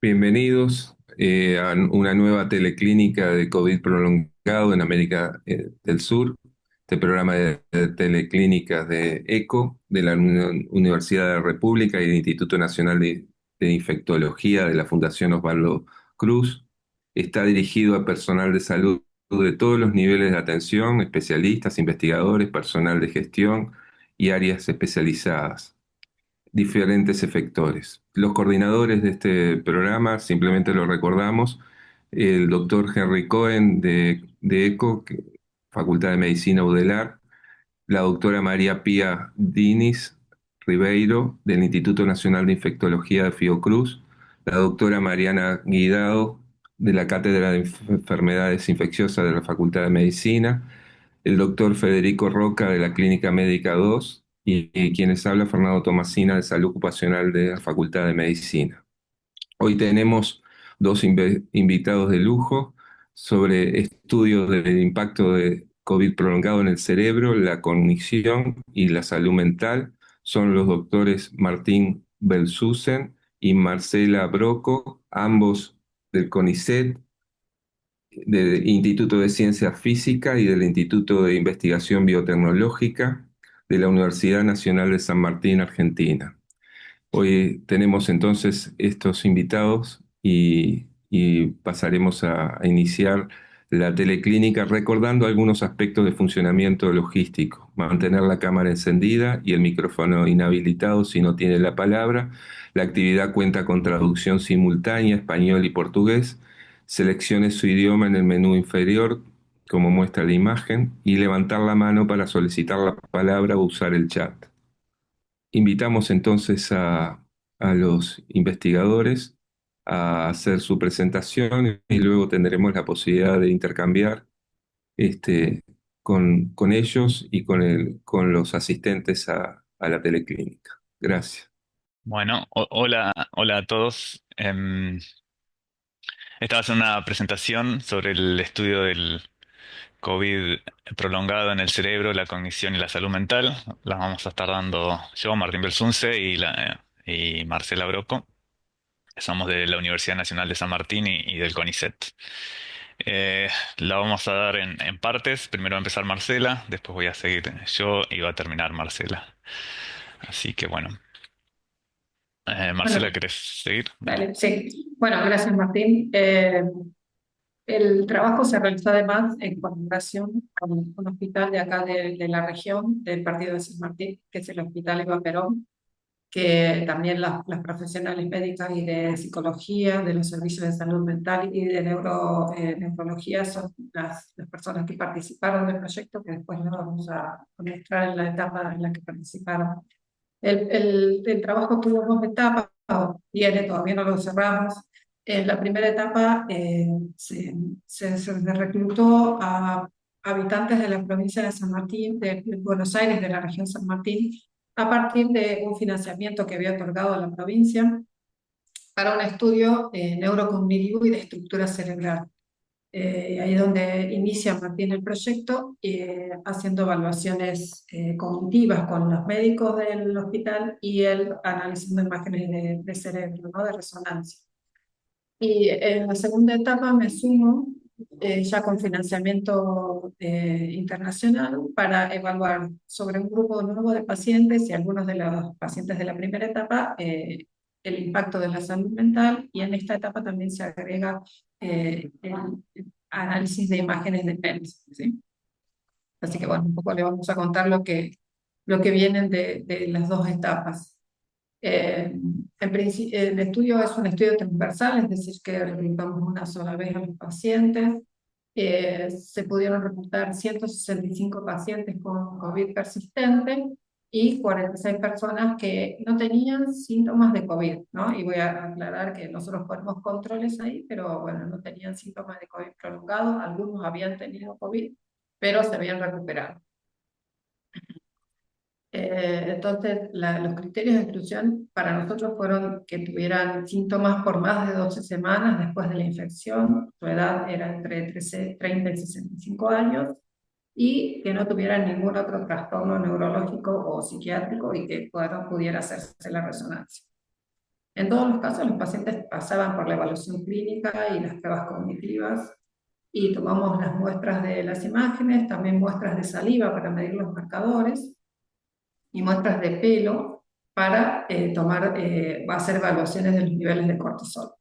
Bienvenidos a una nueva teleclínica de COVID prolongado en América del Sur. Este programa de teleclínicas de ECO, de la Universidad de la República y el Instituto Nacional de Infectología de la Fundación Osvaldo Cruz. Está dirigido a personal de salud de todos los niveles de atención, especialistas, investigadores, personal de gestión y áreas especializadas, diferentes efectores. Los coordinadores de este programa, simplemente lo recordamos, el doctor Henry Cohen de ECO, Facultad de Medicina UDELAR, la doctora María Pía Diniz Ribeiro, del Instituto Nacional de Infectología de Fiocruz, la doctora Mariana Guidado, de la Cátedra de Enfermedades Infecciosas de la Facultad de Medicina, el doctor Federico Roca de la Clínica Médica 2 y quienes habla Fernando Tomasina de Salud Ocupacional de la Facultad de Medicina. Hoy tenemos dos invitados de lujo sobre estudios del impacto de COVID prolongado en el cerebro, la cognición y la salud mental. Son los doctores Martín Belsusen y Marcela Broco, ambos del CONICET, del Instituto de Ciencia Física y del Instituto de Investigación Biotecnológica de la Universidad Nacional de San Martín, Argentina. Hoy tenemos entonces estos invitados y pasaremos a iniciar la teleclínica recordando algunos aspectos de funcionamiento logístico. Mantener la cámara encendida y el micrófono inhabilitado si no tiene la palabra. La actividad cuenta con traducción simultánea, español y portugués. Seleccione su idioma en el menú inferior, como muestra la imagen, y levantar la mano para solicitar la palabra o usar el chat. Invitamos entonces a los investigadores a hacer su presentación y luego tendremos la posibilidad de intercambiar este, con ellos y con los asistentes a la teleclínica. Gracias. Bueno, hola a todos. Esta va a ser una presentación sobre el estudio del COVID prolongado en el cerebro, la cognición y la salud mental. La vamos a estar dando yo, Martín Belsunce y Marcela Broco. Somos de la Universidad Nacional de San Martín y del CONICET. Eh, la vamos a dar en partes. Primero va a empezar Marcela, después voy a seguir yo y va a terminar Marcela. Así que bueno, Marcela, Bueno, ¿querés seguir? Dale. vale, sí. Bueno, gracias Martín. El trabajo se realizó además en colaboración con un hospital de acá de la región, del partido de San Martín, que es el Hospital Eva Perón, que también las profesionales médicas y de psicología, de los servicios de salud mental y de neurología son las personas que participaron del proyecto, que después lo vamos a mostrar en la etapa en la que participaron. El trabajo tuvo dos etapas, tiene, todavía no lo cerramos. En la primera etapa se reclutó a habitantes de la provincia de San Martín, de Buenos Aires, de la región San Martín, a partir de un financiamiento que había otorgado la provincia para un estudio neurocognitivo y de estructura cerebral. Ahí es donde inicia Martín el proyecto, haciendo evaluaciones cognitivas con los médicos del hospital y él analizando imágenes de cerebro, ¿no? De resonancia. Y en la segunda etapa me sumo ya con financiamiento internacional para evaluar sobre un grupo nuevo de pacientes y algunos de los pacientes de la primera etapa el impacto de la salud mental, y en esta etapa también se agrega el análisis de imágenes de PET, ¿sí? Así que bueno, un poco le vamos a contar lo que vienen de las dos etapas. El estudio es un estudio transversal, es decir, que reclutamos una sola vez a los pacientes. Se pudieron reclutar 165 pacientes con COVID persistente y 46 personas que no tenían síntomas de COVID, ¿no? Y voy a aclarar que nosotros ponemos controles ahí, pero bueno, no tenían síntomas de COVID prolongado, algunos habían tenido COVID, pero se habían recuperado. Entonces, los criterios de exclusión para nosotros fueron que tuvieran síntomas por más de 12 semanas después de la infección, su edad era entre 30 y 65 años, y que no tuvieran ningún otro trastorno neurológico o psiquiátrico y que pudiera hacerse la resonancia. En todos los casos, los pacientes pasaban por la evaluación clínica y las pruebas cognitivas y tomamos las muestras de las imágenes, también muestras de saliva para medir los marcadores y muestras de pelo para hacer evaluaciones de los niveles de cortisol.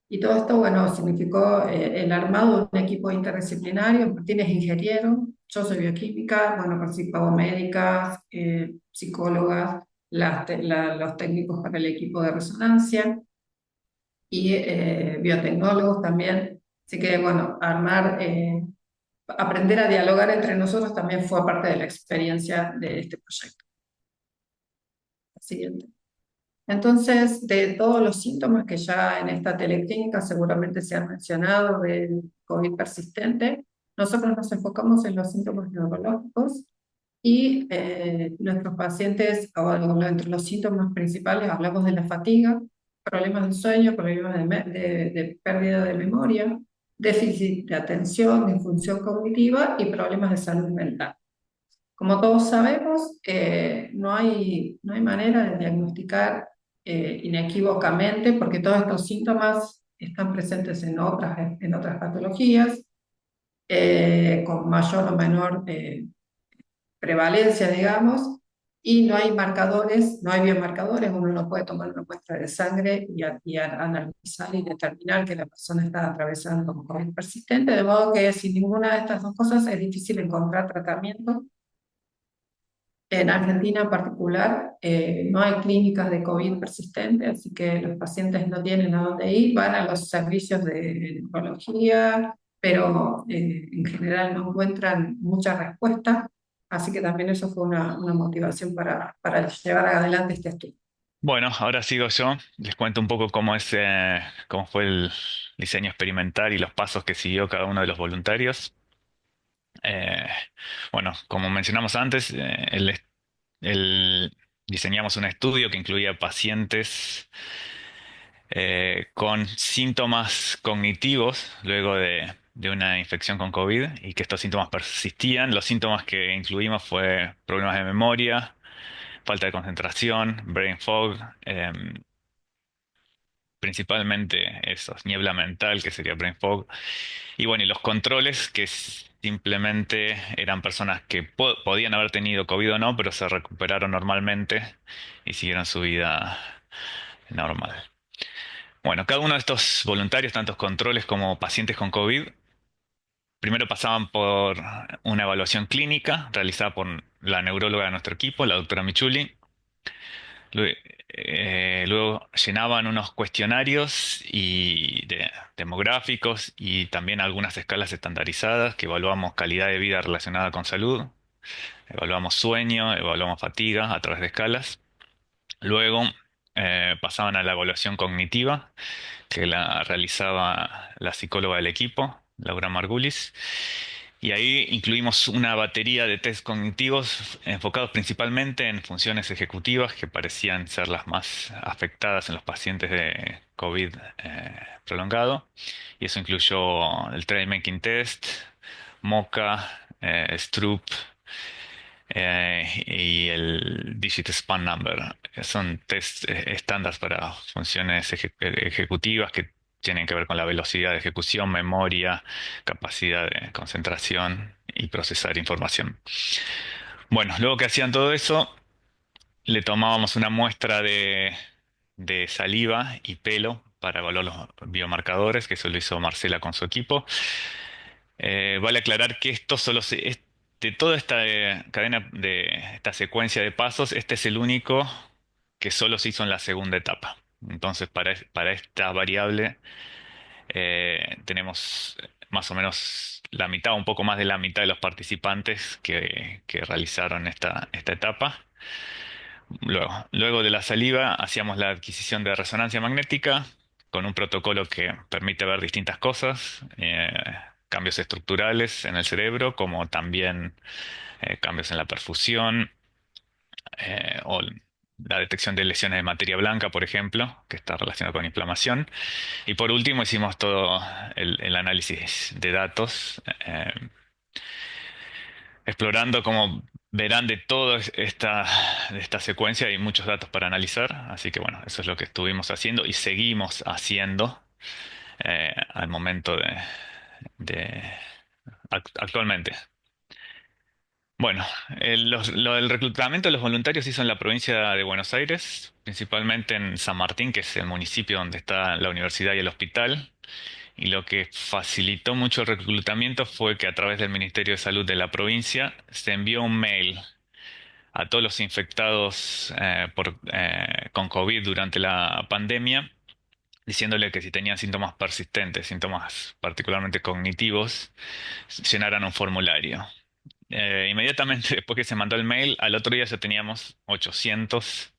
Y todo esto, bueno, significó el armado de un equipo interdisciplinario. Martín es ingeniero, yo soy bioquímica, bueno, participamos médicas, psicólogas, los técnicos para el equipo de resonancia y biotecnólogos también. Así que, bueno, aprender a dialogar entre nosotros también fue parte de la experiencia de este proyecto. Siguiente. Entonces, de todos los síntomas que ya en esta teleclínica seguramente se han mencionado del COVID persistente, nosotros nos enfocamos en los síntomas neurológicos y nuestros pacientes, bueno, entre los síntomas principales hablamos de la fatiga, problemas de sueño, problemas de pérdida de memoria, déficit de atención, disfunción cognitiva y problemas de salud mental. Como todos sabemos, no hay manera de diagnosticar inequívocamente porque todos estos síntomas están presentes en otras patologías con mayor o menor prevalencia, digamos, y no hay marcadores, no hay biomarcadores, uno no puede tomar una muestra de sangre y analizar y determinar que la persona está atravesando un COVID persistente, de modo que sin ninguna de estas dos cosas es difícil encontrar tratamiento. En Argentina en particular, no hay clínicas de COVID persistente, así que los pacientes no tienen a dónde ir, van a los servicios de neurología, pero en general no encuentran mucha respuesta, así que también eso fue una motivación para llevar adelante este estudio. Bueno, ahora sigo yo. Les cuento un poco cómo fue el diseño experimental y los pasos que siguió cada uno de los voluntarios. Eh, bueno, como mencionamos antes, diseñamos un estudio que incluía pacientes con síntomas cognitivos luego de una infección con COVID y que estos síntomas persistían. Los síntomas que incluimos fue problemas de memoria, falta de concentración, brain fog, principalmente esos, niebla mental, que sería brain fog. Y bueno, y los controles que simplemente eran personas que podían haber tenido COVID o no, pero se recuperaron normalmente y siguieron su vida normal. Bueno, cada uno de estos voluntarios, tantos controles como pacientes con COVID, primero pasaban por una evaluación clínica realizada por la neuróloga de nuestro equipo, la doctora Michuli. Luego llenaban unos cuestionarios demográficos y también algunas escalas estandarizadas que evaluamos calidad de vida relacionada con salud, evaluamos sueño, evaluamos fatiga a través de escalas. Luego pasaban a la evaluación cognitiva que la realizaba la psicóloga del equipo, Laura Margulis. Y ahí incluimos una batería de test cognitivos enfocados principalmente en funciones ejecutivas que parecían ser las más afectadas en los pacientes de COVID prolongado. Y eso incluyó el Train Making Test, MoCA, Stroop, y el Digit Span Number. Son test estándar para funciones ejecutivas que tienen que ver con la velocidad de ejecución, memoria, capacidad de concentración y procesar información. Bueno, luego que hacían todo eso, le tomábamos una muestra de saliva y pelo para evaluar los biomarcadores, que eso lo hizo Marcela con su equipo. Vale aclarar que esto de toda esta cadena, de esta secuencia de pasos, este es el único que solo se hizo en la segunda etapa. Entonces, para esta variable tenemos más o menos la mitad, un poco más de la mitad de los participantes que realizaron esta etapa. Luego de la saliva, hacíamos la adquisición de resonancia magnética con un protocolo que permite ver distintas cosas, cambios estructurales en el cerebro, como también cambios en la perfusión, o la detección de lesiones de materia blanca, por ejemplo, que está relacionado con inflamación. Y por último, hicimos todo el análisis de datos, explorando cómo verán de toda de esta secuencia, hay muchos datos para analizar, así que bueno, eso es lo que estuvimos haciendo y seguimos haciendo al momento de actualmente. Bueno, lo del reclutamiento de los voluntarios se hizo en la provincia de Buenos Aires, principalmente en San Martín, que es el municipio donde está la universidad y el hospital. Y lo que facilitó mucho el reclutamiento fue que a través del Ministerio de Salud de la provincia se envió un mail a todos los infectados con COVID durante la pandemia, diciéndole que si tenían síntomas persistentes, síntomas particularmente cognitivos, llenaran un formulario. Inmediatamente después que se mandó el mail, al otro día ya teníamos 800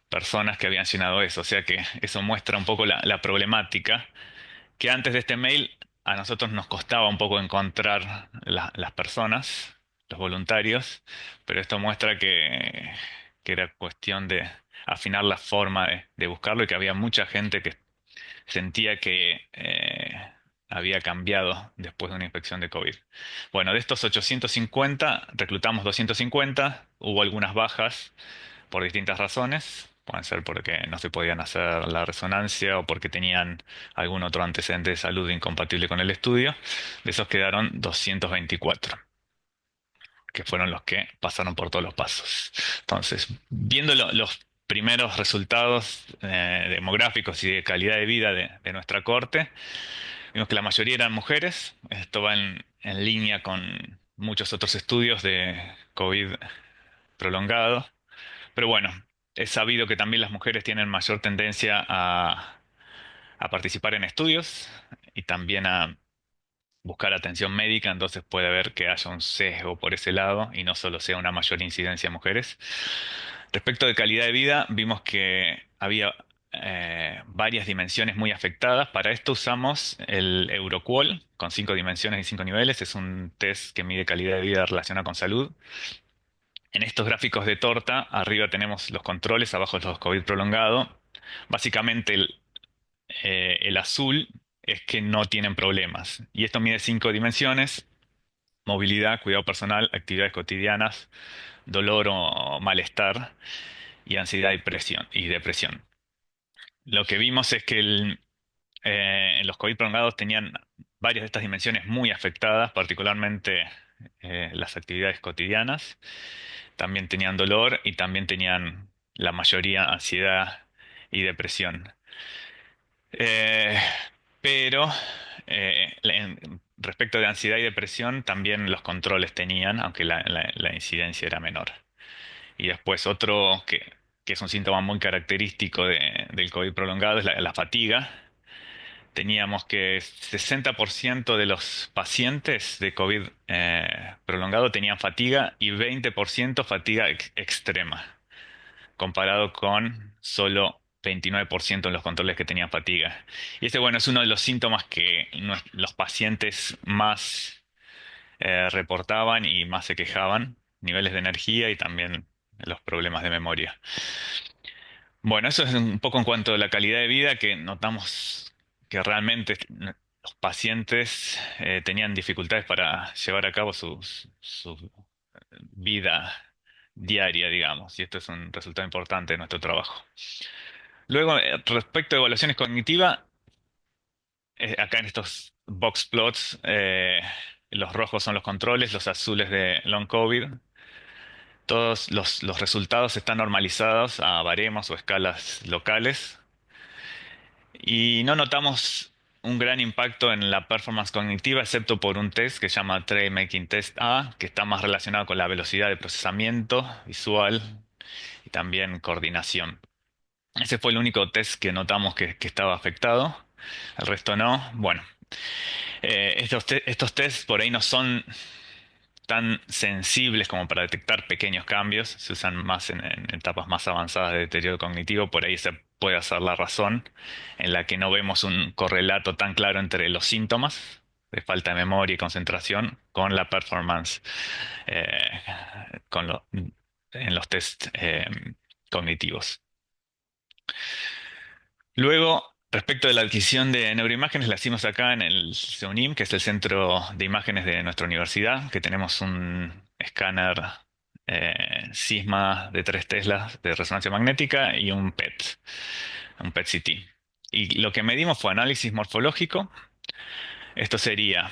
personas que habían llenado eso. O sea que eso muestra un poco la problemática, que antes de este mail a nosotros nos costaba un poco encontrar las personas, los voluntarios, pero esto muestra que era cuestión de afinar la forma de buscarlo y que había mucha gente que sentía que había cambiado después de una infección de COVID. Bueno, de estos 850 reclutamos 250, hubo algunas bajas por distintas razones. Pueden ser porque no se podían hacer la resonancia o porque tenían algún otro antecedente de salud incompatible con el estudio. De esos quedaron 224, que fueron los que pasaron por todos los pasos. Entonces, viendo los primeros resultados demográficos y de calidad de vida de nuestra corte, vimos que la mayoría eran mujeres. Esto va en línea con muchos otros estudios de COVID prolongado. Pero bueno, es sabido que también las mujeres tienen mayor tendencia a participar en estudios y también a buscar atención médica, entonces puede haber que haya un sesgo por ese lado y no solo sea una mayor incidencia en mujeres. Respecto de calidad de vida, vimos que había varias dimensiones muy afectadas. Para esto usamos el EuroQoL con 5 dimensiones y 5 niveles. Es un test que mide calidad de vida relacionada con salud. En estos gráficos de torta, arriba tenemos los controles, abajo los COVID prolongado. Básicamente el azul es que no tienen problemas. Y esto mide 5 dimensiones: movilidad, cuidado personal, actividades cotidianas, dolor o malestar, y ansiedad y depresión. Lo que vimos es que en los COVID prolongados tenían varias de estas dimensiones muy afectadas, particularmente las actividades cotidianas. También tenían dolor y también tenían la mayoría ansiedad y depresión. Eh, pero respecto de ansiedad y depresión, también los controles tenían, aunque la incidencia era menor. Y después otro que es un síntoma muy característico del COVID prolongado es la fatiga. Teníamos que 60% de los pacientes de COVID prolongado tenían fatiga y 20% fatiga extrema, comparado con solo 29% en los controles que tenían fatiga. Y este, bueno, es uno de los síntomas que los pacientes más reportaban y más se quejaban: niveles de energía y también los problemas de memoria. Bueno, eso es un poco en cuanto a la calidad de vida, que notamos que realmente los pacientes tenían dificultades para llevar a cabo su vida diaria, digamos, y esto es un resultado importante de nuestro trabajo. Luego, respecto a evaluaciones cognitivas, acá en estos box plots, los rojos son los controles, los azules de long COVID. Todos los resultados están normalizados a baremos o escalas locales y no notamos un gran impacto en la performance cognitiva, excepto por un test que se llama Tray Making Test A, que está más relacionado con la velocidad de procesamiento visual y también coordinación. Ese fue el único test que notamos que estaba afectado. El resto no. Bueno, estos tests por ahí no son tan sensibles como para detectar pequeños cambios. Se usan más en etapas más avanzadas de deterioro cognitivo. Por ahí se puede hacer la razón en la que no vemos un correlato tan claro entre los síntomas de falta de memoria y concentración con la performance eh, en los test cognitivos. Luego, respecto de la adquisición de neuroimágenes, la hicimos acá en el CEUNIM, que es el centro de imágenes de nuestra universidad, que tenemos un escáner sisma de 3 teslas de resonancia magnética y un PET-CT. Y lo que medimos fue análisis morfológico. Esto sería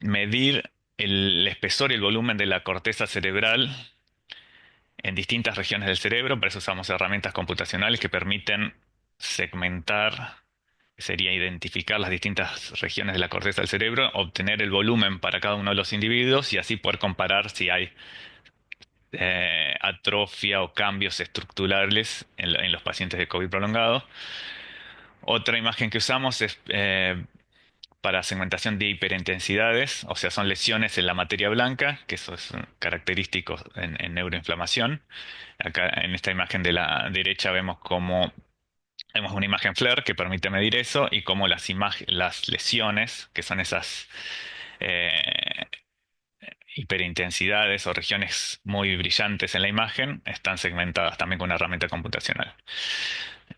medir el espesor y el volumen de la corteza cerebral en distintas regiones del cerebro. Para eso usamos herramientas computacionales que permiten segmentar, sería identificar las distintas regiones de la corteza del cerebro, obtener el volumen para cada uno de los individuos y así poder comparar si hay atrofia o cambios estructurales en los pacientes de COVID prolongado. Otra imagen que usamos es para segmentación de hiperintensidades, o sea, son lesiones en la materia blanca, que eso es característico en neuroinflamación. Acá en esta imagen de la derecha vemos una imagen FLAIR que permite medir eso y cómo las lesiones, que son esas eh, hiperintensidades o regiones muy brillantes en la imagen, están segmentadas también con una herramienta computacional.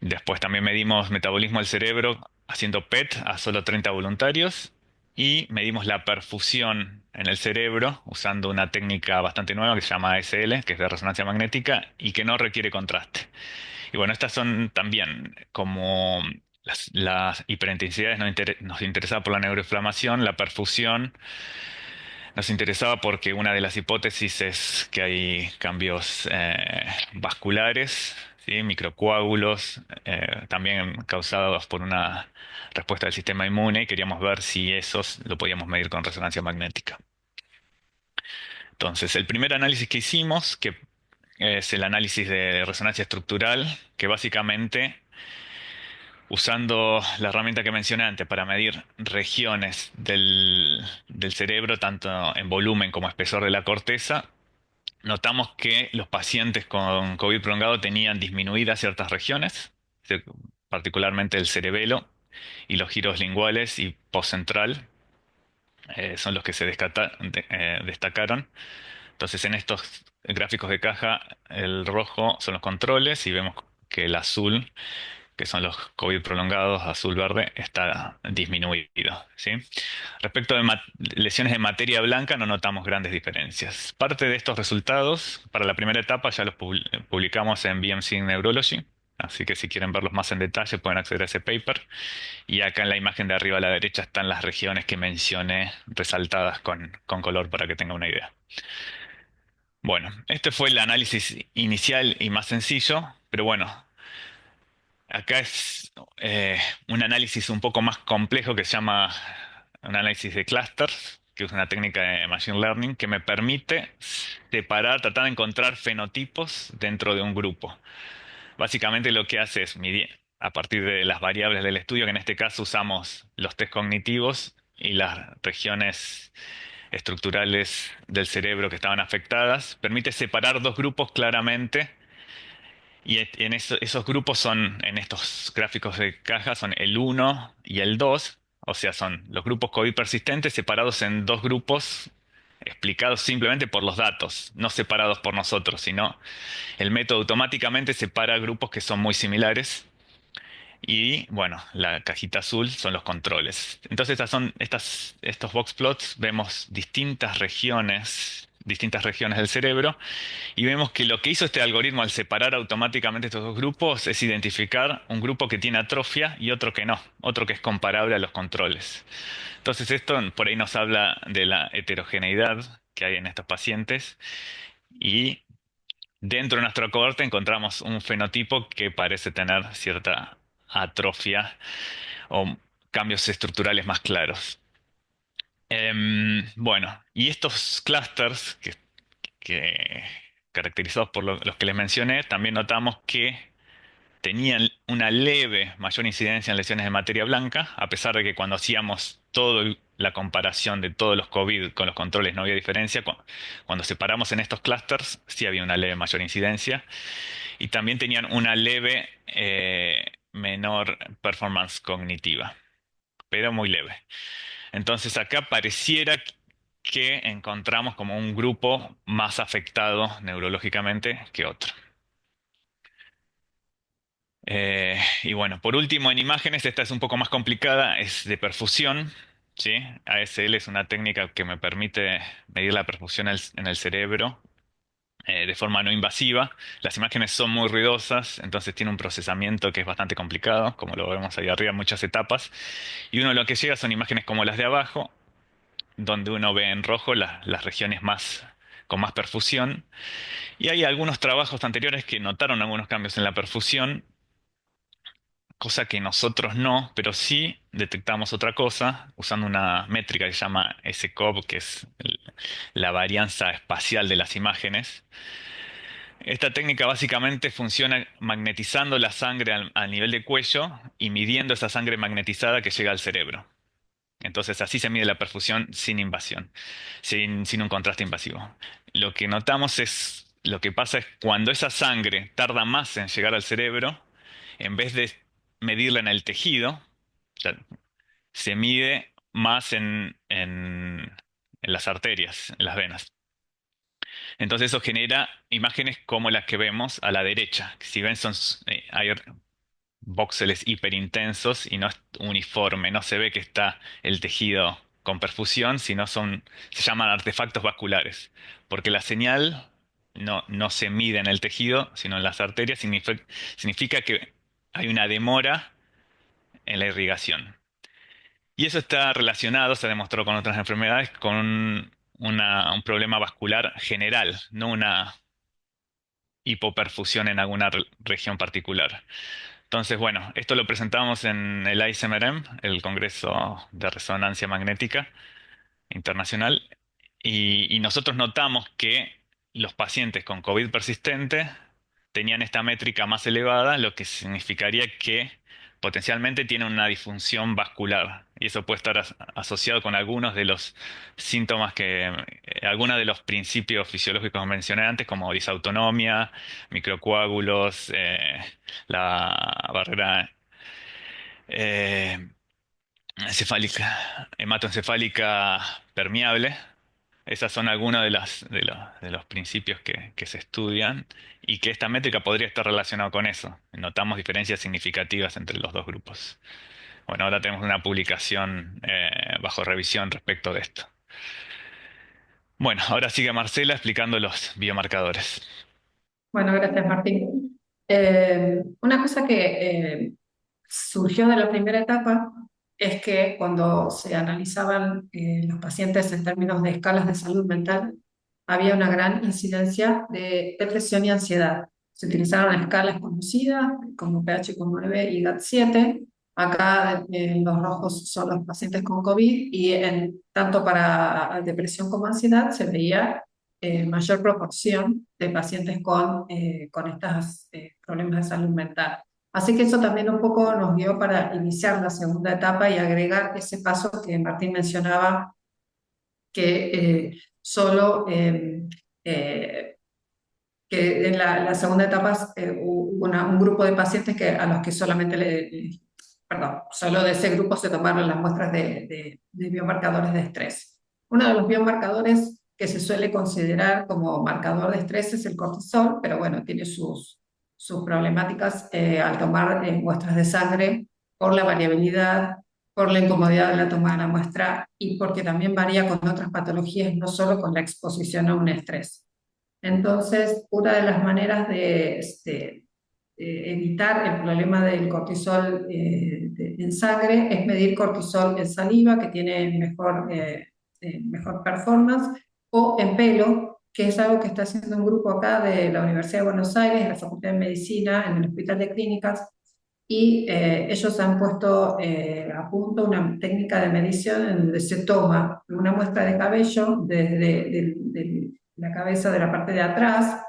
Después también medimos metabolismo del cerebro haciendo PET a solo 30 voluntarios y medimos la perfusión en el cerebro usando una técnica bastante nueva que se llama ASL, que es de resonancia magnética y que no requiere contraste. Y bueno, estas son también como las hiperintensidades nos interesaba por la neuroinflamación, la perfusión nos interesaba porque una de las hipótesis es que hay cambios vasculares, ¿sí? Microcoágulos, también causados por una respuesta del sistema inmune, y queríamos ver si esos lo podíamos medir con resonancia magnética. Entonces, el primer análisis que hicimos, que es el análisis de resonancia estructural, que básicamente usando la herramienta que mencioné antes para medir regiones del cerebro, tanto en volumen como espesor de la corteza, notamos que los pacientes con COVID prolongado tenían disminuidas ciertas regiones, particularmente el cerebelo y los giros linguales y postcentral, son los que se destacaron. Entonces, en estos gráficos de caja, el rojo son los controles y vemos que el azul, que son los COVID prolongados, azul-verde, está disminuido, ¿sí? Respecto de lesiones de materia blanca, no notamos grandes diferencias. Parte de estos resultados, para la primera etapa, ya los publicamos en BMC Neurology, así que si quieren verlos más en detalle, pueden acceder a ese paper. Y acá en la imagen de arriba a la derecha están las regiones que mencioné, resaltadas con color para que tengan una idea. Bueno, este fue el análisis inicial y más sencillo, pero bueno, acá es un análisis un poco más complejo que se llama un análisis de clusters, que es una técnica de machine learning que me permite separar, tratar de encontrar fenotipos dentro de un grupo. Básicamente lo que hace es medir a partir de las variables del estudio, que en este caso usamos los test cognitivos y las regiones estructurales del cerebro que estaban afectadas, permite separar dos grupos claramente y en esos grupos son, en estos gráficos de caja, son el uno y el 2, o sea, son los grupos COVID persistentes separados en dos grupos explicados simplemente por los datos, no separados por nosotros, sino el método automáticamente separa grupos que son muy similares. Y bueno, la cajita azul son los controles. Entonces, estos box plots, vemos distintas regiones del cerebro, y vemos que lo que hizo este algoritmo al separar automáticamente estos dos grupos es identificar un grupo que tiene atrofia y otro que no, otro que es comparable a los controles. Entonces esto por ahí nos habla de la heterogeneidad que hay en estos pacientes y dentro de nuestra cohorte encontramos un fenotipo que parece tener cierta atrofia o cambios estructurales más claros. Bueno, y estos clusters que caracterizados por los que les mencioné, también notamos que tenían una leve mayor incidencia en lesiones de materia blanca, a pesar de que cuando hacíamos toda la comparación de todos los COVID con los controles no había diferencia. Cuando separamos en estos clusters, sí había una leve mayor incidencia. Y también tenían una leve menor performance cognitiva, pero muy leve. Entonces acá pareciera que encontramos como un grupo más afectado neurológicamente que otro. Y bueno, por último, en imágenes, esta es un poco más complicada, es de perfusión, ¿sí? ASL es una técnica que me permite medir la perfusión en el cerebro de forma no invasiva. Las imágenes son muy ruidosas, entonces tiene un procesamiento que es bastante complicado, como lo vemos ahí arriba, muchas etapas. Y uno lo que llega son imágenes como las de abajo, donde uno ve en rojo las regiones con más perfusión. Y hay algunos trabajos anteriores que notaron algunos cambios en la perfusión, cosa que nosotros no, pero sí detectamos otra cosa usando una métrica que se llama SCOP, que es la varianza espacial de las imágenes. Esta técnica básicamente funciona magnetizando la sangre al nivel de cuello y midiendo esa sangre magnetizada que llega al cerebro. Entonces así se mide la perfusión sin invasión, sin un contraste invasivo. Lo que notamos es, lo que pasa es cuando esa sangre tarda más en llegar al cerebro, en vez de medirla en el tejido, o sea, se mide más en las arterias, en las venas. Entonces eso genera imágenes como las que vemos a la derecha. Si ven, hay voxeles hiperintensos y no es uniforme, no se ve que está el tejido con perfusión, sino se llaman artefactos vasculares, porque la señal no se mide en el tejido, sino en las arterias, significa que hay una demora en la irrigación. Y eso está relacionado, se demostró con otras enfermedades, con un problema vascular general, no una hipoperfusión en alguna región particular. Entonces, bueno, esto lo presentamos en el ICMRM, el Congreso de Resonancia Magnética Internacional, y nosotros notamos que los pacientes con COVID persistente tenían esta métrica más elevada, lo que significaría que potencialmente tienen una disfunción vascular. Y eso puede estar asociado con algunos de los síntomas algunos de los principios fisiológicos que mencioné antes, como disautonomia, microcoágulos, la barrera eh, hematoencefálica permeable. Esas son algunos de los principios que se estudian y que esta métrica podría estar relacionada con eso. Notamos diferencias significativas entre los dos grupos. Bueno, ahora tenemos una publicación bajo revisión respecto de esto. Bueno, ahora sigue Marcela explicando los biomarcadores. Bueno, gracias, Martín. Una cosa que surgió de la primera etapa es que cuando se analizaban los pacientes en términos de escalas de salud mental, había una gran incidencia de depresión y ansiedad. Se utilizaron escalas conocidas como PH-9 y GAT-7. Acá los rojos son los pacientes con COVID y tanto para depresión como ansiedad se veía mayor proporción de pacientes con estos problemas de salud mental. Así que eso también un poco nos dio para iniciar la segunda etapa y agregar ese paso que Martín mencionaba, que solo eh, que en la segunda etapa hubo un grupo de pacientes a los que solamente perdón, solo de ese grupo se tomaron las muestras de biomarcadores de estrés. Uno de los biomarcadores que se suele considerar como marcador de estrés es el cortisol, pero bueno, tiene sus problemáticas al tomar muestras de sangre por la variabilidad, por la incomodidad de la toma de la muestra y porque también varía con otras patologías, no solo con la exposición a un estrés. Entonces, una de las maneras de evitar el problema del cortisol en sangre es medir cortisol en saliva, que tiene mejor performance, o en pelo, que es algo que está haciendo un grupo acá de la Universidad de Buenos Aires, de la Facultad de Medicina, en el Hospital de Clínicas, y ellos han puesto a punto una técnica de medición en donde se toma una muestra de cabello desde la cabeza de la parte de atrás,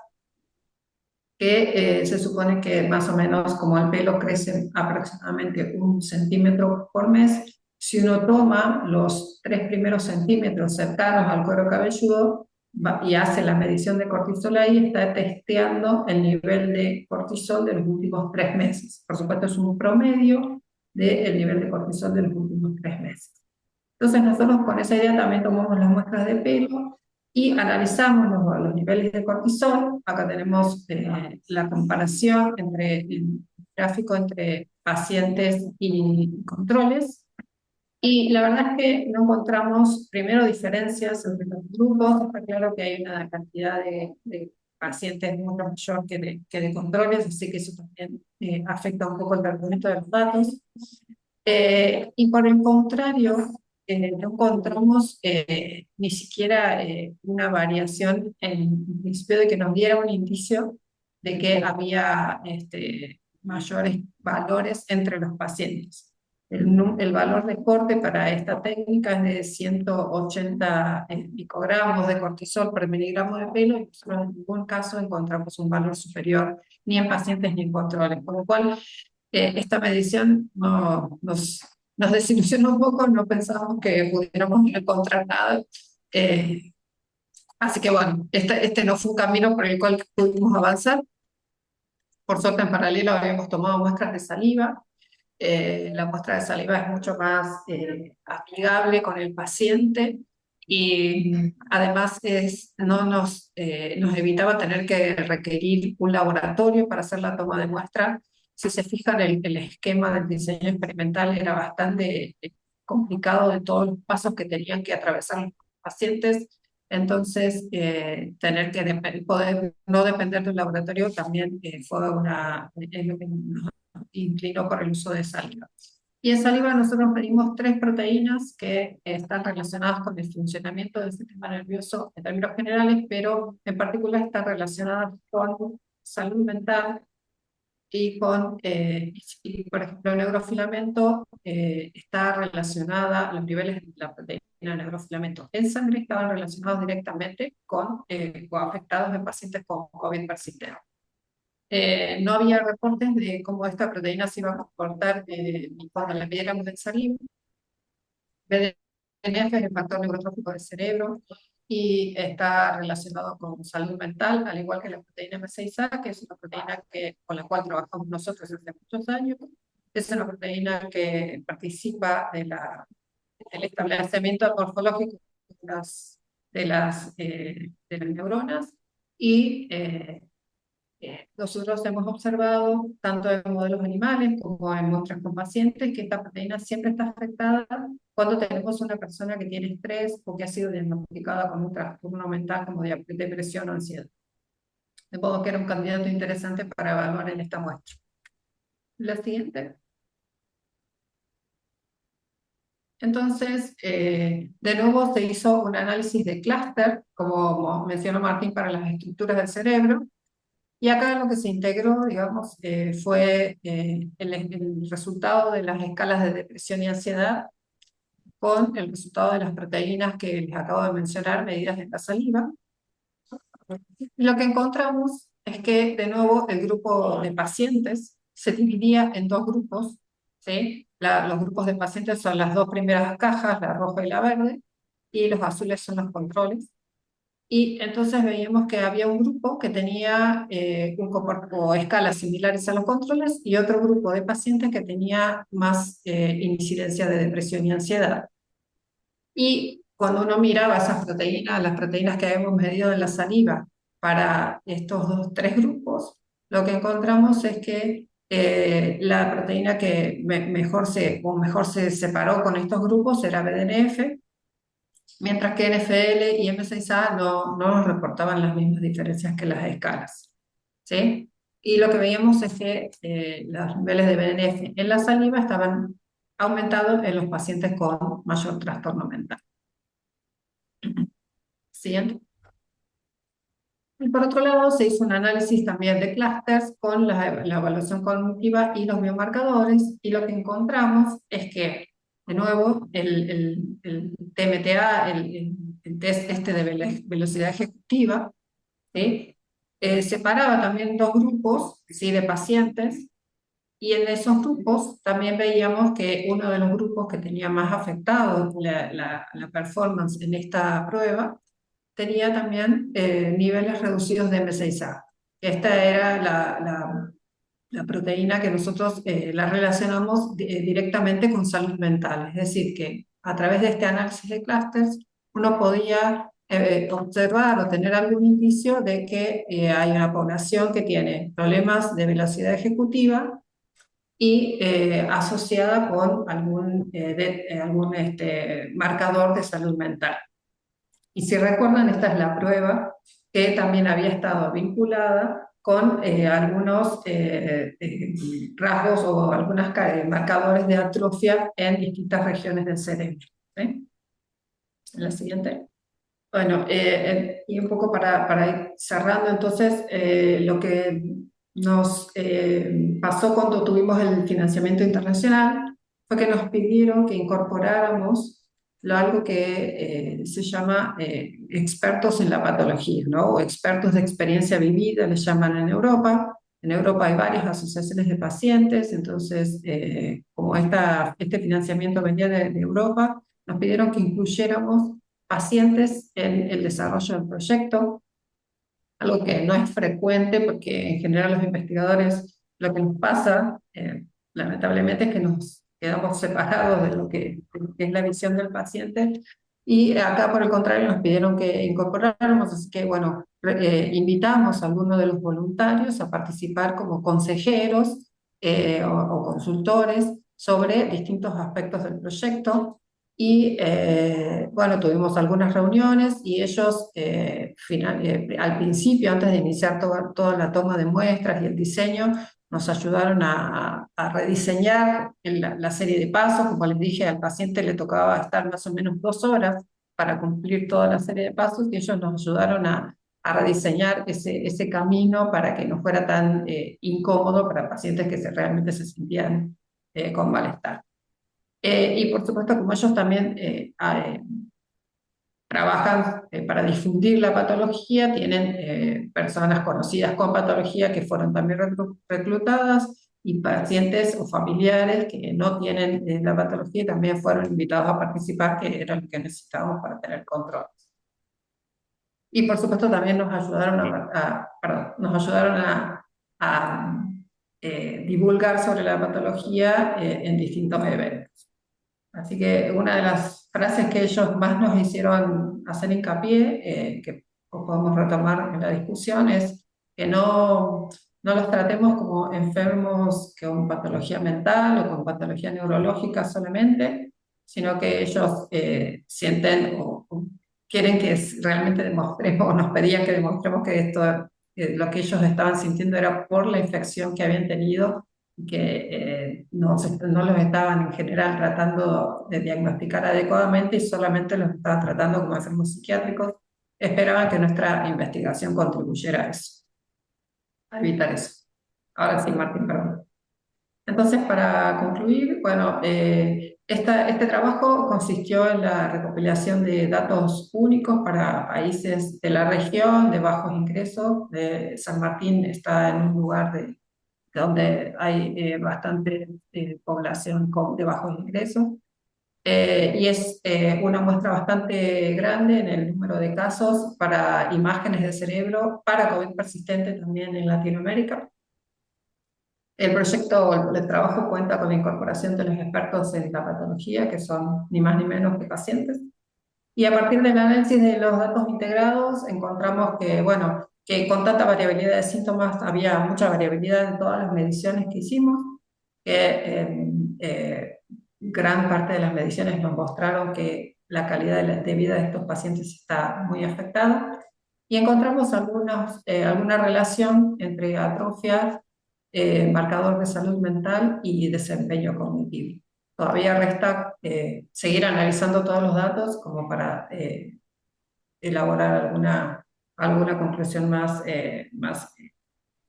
que se supone que más o menos como el pelo crece aproximadamente 1 centímetro por mes, si uno toma los 3 primeros centímetros cercanos al cuero cabelludo y hace la medición de cortisol ahí, está testeando el nivel de cortisol de los últimos 3 meses. Por supuesto es un promedio del nivel de cortisol de los últimos 3 meses. Entonces nosotros con esa idea también tomamos las muestras de pelo y analizamos los niveles de cortisol. Acá tenemos la comparación entre el gráfico entre pacientes y controles. Y la verdad es que no encontramos primero diferencias entre los grupos. Está claro que hay una cantidad de pacientes mucho mayor que de controles, así que eso también afecta un poco el tratamiento de los datos. Y por el contrario, no encontramos ni siquiera una variación en el principio de que nos diera un indicio de que había mayores valores entre los pacientes. El valor de corte para esta técnica es de 180 picogramos de cortisol por miligramo de pelo, y nosotros en ningún caso encontramos un valor superior ni en pacientes ni en controles, con lo cual esta medición nos desilusionó un poco, no pensábamos que pudiéramos encontrar nada. Eh, Así que bueno, este no fue un camino por el cual pudimos avanzar. Por suerte, en paralelo habíamos tomado muestras de saliva. La muestra de saliva es mucho más amigable con el paciente y además nos evitaba tener que requerir un laboratorio para hacer la toma de muestra. Si se fijan, el esquema del diseño experimental era bastante complicado de todos los pasos que tenían que atravesar los pacientes. Entonces, tener que poder no depender del laboratorio también fue es lo que nos inclinó por el uso de saliva. Y en saliva nosotros medimos 3 proteínas que están relacionadas con el funcionamiento del sistema nervioso en términos generales, pero en particular están relacionadas con salud mental y con, por ejemplo, el neurofilamento está relacionada, los niveles de la proteína de neurofilamento en sangre estaban relacionados directamente con afectados en pacientes con COVID persistente. No había reportes de cómo esta proteína se iba a comportar cuando la midiéramos en saliva. BDNF es el factor neurotrófico del cerebro y está relacionado con salud mental, al igual que la proteína M6A, que es una proteína con la cual trabajamos nosotros hace muchos años. Es una proteína que participa del establecimiento morfológico de las neuronas y nosotros hemos observado, tanto en modelos animales como en muestras con pacientes, que esta proteína siempre está afectada cuando tenemos una persona que tiene estrés o que ha sido diagnosticada con un trastorno mental como depresión o ansiedad. De modo que era un candidato interesante para evaluar en esta muestra. La siguiente. Entonces, de nuevo se hizo un análisis de clúster, como mencionó Martín, para las estructuras del cerebro. Y acá lo que se integró, digamos, fue el resultado de las escalas de depresión y ansiedad con el resultado de las proteínas que les acabo de mencionar, medidas en la saliva. Y lo que encontramos es que, de nuevo, el grupo de pacientes se dividía en 2 grupos, ¿sí? Los grupos de pacientes son las 2 primeras cajas, la roja y la verde, y los azules son los controles. Y entonces veíamos que había un grupo que tenía o escalas similares a los controles y otro grupo de pacientes que tenía más incidencia de depresión y ansiedad. Y cuando uno miraba esas proteínas, las proteínas que habíamos medido en la saliva para estos 3 grupos, lo que encontramos es que la proteína que mejor se separó con estos grupos era BDNF, mientras que NFL y M6A no nos reportaban las mismas diferencias que las escalas, ¿sí? Y lo que veíamos es que los niveles de BDNF en la saliva estaban aumentados en los pacientes con mayor trastorno mental. Siguiente. Y por otro lado, se hizo un análisis también de clústeres con la evaluación cognitiva y los biomarcadores, y lo que encontramos es que, de nuevo, el TMTA, el test de velocidad ejecutiva, ¿sí? Separaba también 2 grupos, ¿sí?, de pacientes, y en esos grupos también veíamos que uno de los grupos que tenía más afectado la performance en esta prueba tenía también niveles reducidos de M6A. Esta era la proteína que nosotros la relacionamos directamente con salud mental. Es decir, que a través de este análisis de clústeres uno podía observar o tener algún indicio de que hay una población que tiene problemas de velocidad ejecutiva y asociada con algún marcador de salud mental. Y si recuerdan, esta es la prueba que también había estado vinculada con algunos rasgos o algunos marcadores de atrofia en distintas regiones del cerebro. ¿Sí? La siguiente. Bueno, y un poco para ir cerrando, entonces, lo que nos pasó cuando tuvimos el financiamiento internacional fue que nos pidieron que incorporáramos algo que se llama expertos en la patología, ¿no? O expertos de experiencia vivida, les llaman en Europa. En Europa hay varias asociaciones de pacientes, entonces, como este financiamiento venía de Europa, nos pidieron que incluyéramos pacientes en el desarrollo del proyecto, algo que no es frecuente porque en general los investigadores lo que nos pasa, lamentablemente, es que nos quedamos separados de lo que es la visión del paciente y acá por el contrario nos pidieron que incorporáramos, así que bueno, invitamos a algunos de los voluntarios a participar como consejeros o consultores sobre distintos aspectos del proyecto. Y bueno, tuvimos algunas reuniones y ellos al principio, antes de iniciar toda la toma de muestras y el diseño, nos ayudaron a rediseñar la serie de pasos. Como les dije, al paciente le tocaba estar más o menos 2 horas para cumplir toda la serie de pasos y ellos nos ayudaron a rediseñar ese camino para que no fuera tan incómodo para pacientes que realmente se sentían con malestar. Y por supuesto, como ellos también trabajan para difundir la patología, tienen personas conocidas con patología que fueron también reclutadas y pacientes o familiares que no tienen la patología también fueron invitados a participar, que era lo que necesitábamos para tener control. Y por supuesto también nos ayudaron perdón, nos ayudaron a divulgar sobre la patología en distintos eventos. Así que una de las frases que ellos más nos hicieron hacer hincapié, que podemos retomar en la discusión, es que no los tratemos como enfermos con patología mental o con patología neurológica solamente, sino que ellos sienten o quieren que realmente demostremos, o nos pedían que demostremos que esto, lo que ellos estaban sintiendo era por la infección que habían tenido, que no los estaban en general tratando de diagnosticar adecuadamente y solamente los estaban tratando como enfermos psiquiátricos. Esperaban que nuestra investigación contribuyera a eso, a evitar eso. Ahora sí, Martín, perdón. Entonces, para concluir, bueno, este trabajo consistió en la recopilación de datos únicos para países de la región de bajos ingresos. San Martín está en un lugar donde hay bastante población de bajos ingresos. Y es una muestra bastante grande en el número de casos para imágenes de cerebro para COVID persistente también en Latinoamérica. El proyecto de trabajo cuenta con la incorporación de los expertos en la patología, que son ni más ni menos que pacientes. Y a partir del análisis de los datos integrados, encontramos que, bueno, que con tanta variabilidad de síntomas había mucha variabilidad en todas las mediciones que hicimos, que gran parte de las mediciones nos mostraron que la calidad de vida de estos pacientes está muy afectada. Y encontramos alguna relación entre atrofia, marcador de salud mental y desempeño cognitivo. Todavía resta seguir analizando todos los datos como para elaborar alguna conclusión más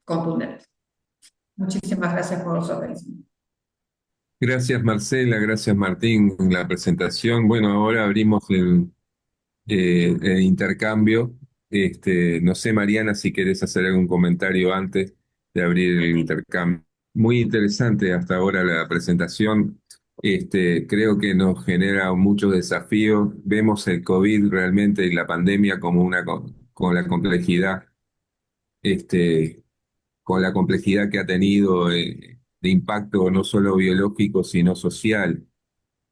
contundente. Muchísimas gracias por su atención. Gracias Marcela, gracias Martín en la presentación. Bueno, ahora abrimos el intercambio. No sé, Mariana, si querés hacer algún comentario antes de abrir el intercambio. Muy interesante hasta ahora la presentación. Creo que nos genera muchos desafíos. Vemos el COVID realmente y la pandemia como con la complejidad, este, con la complejidad que ha tenido de impacto no solo biológico, sino social